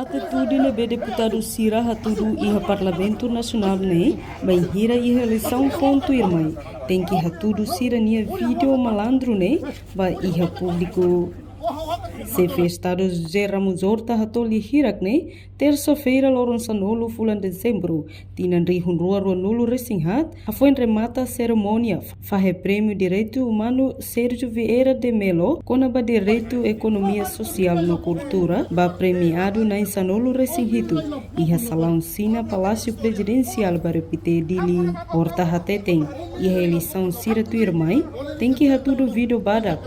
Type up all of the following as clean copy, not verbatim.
atitude de deputado Cira Hatudu e Parlamento Nacional vai hira e eleição ponto irmã. Tem que Hatudu Cira nia vídeo malandro vai ir público. Se festado José Ramos Horta hatoli hirak terça-feira loron sanolo bulan dezembro, tinan rihun rua nulo resinghat, foi remata a cerimônia, fahe prêmio Direito Humano Sérgio Vieira de Melo, conaba Direito Economia Social na Cultura, ba premiado na sanolo resinghito, e a salão sina Palácio Presidencial para repetir dili, Horta hateteng, e a eleição Cira tu irmã, tem que hatudo vídeo barak,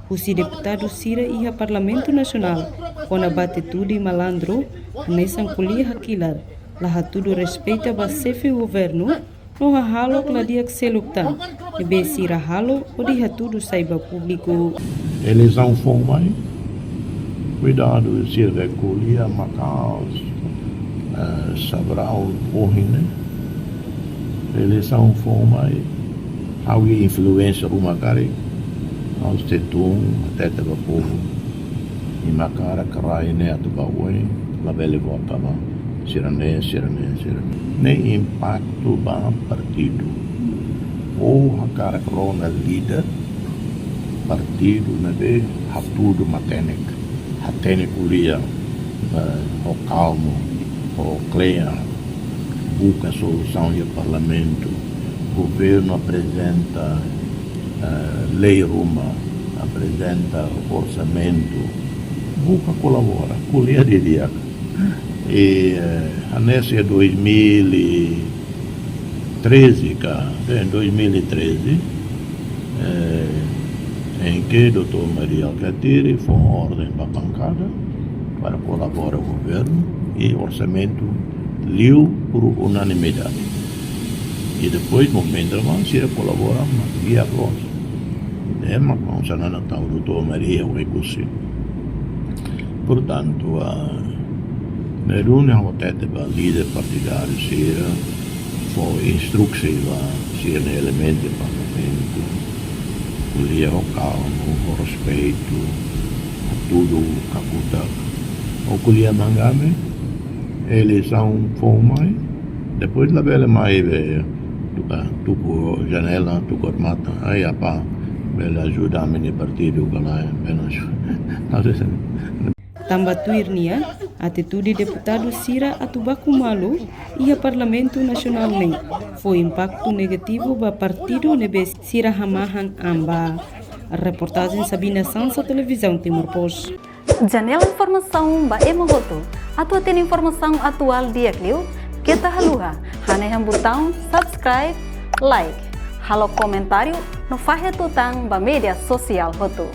o deputado Cira e o Parlamento Nacional, quando abate tudo e malandro, nessa colher hakilar, lá tudo respeita o chefe do governo, não há halo que lá dia que se lutar, e bem Cira halo, o dia tudo saiba público. Eleição formal, cuidado, Cira vai colher, Macaus, Sabral, Porrine, eleição formal, há influência uma cara. Aos tetum, até tava povo, e macara, carai, né, a tubaway, la bela vota lá, sirané. Nem impacto ba partido. Ou a cara crona líder, partido, né, hatudo matenek, hatenek ulia, o calmo, o cleia, busca solução e o parlamento, o governo apresenta lei Roma, apresenta orçamento, busca colabora, colher de dia. E nesse 2013, em que o Dr. Maria Alcatiri foi uma ordem para a bancada para colaborar o governo e orçamento liu por unanimidade. E depois, momento mais, se colabora, via próxima. Mas vamos a Natal, o Dr. Maria, o recurso. Portanto, na reunião, o líder partidário, Cira, foi instrutiva, Cira, no elemento do parlamento, colher o calmo, o respeito, tudo, o cacuta. O colher mangame, eleição formal, depois da bela mais tuku janela, tuku mata, aí apa, bela ajuda a mini partido galai, menos. Tambah tuirnia, atitude deputado Cira atubaku malu e a Parlamento Nacional foi impacto negativo ba partido nebe Cira hamahan amba. A reportagem Sabina Sansa, Televisão Timor Post. Janela informação ba emogoto, atua tem informação atual dia clio. Kita haluha, hane yang botão subscribe, like, halo comentário no fahe tutang ba media sosial hotu.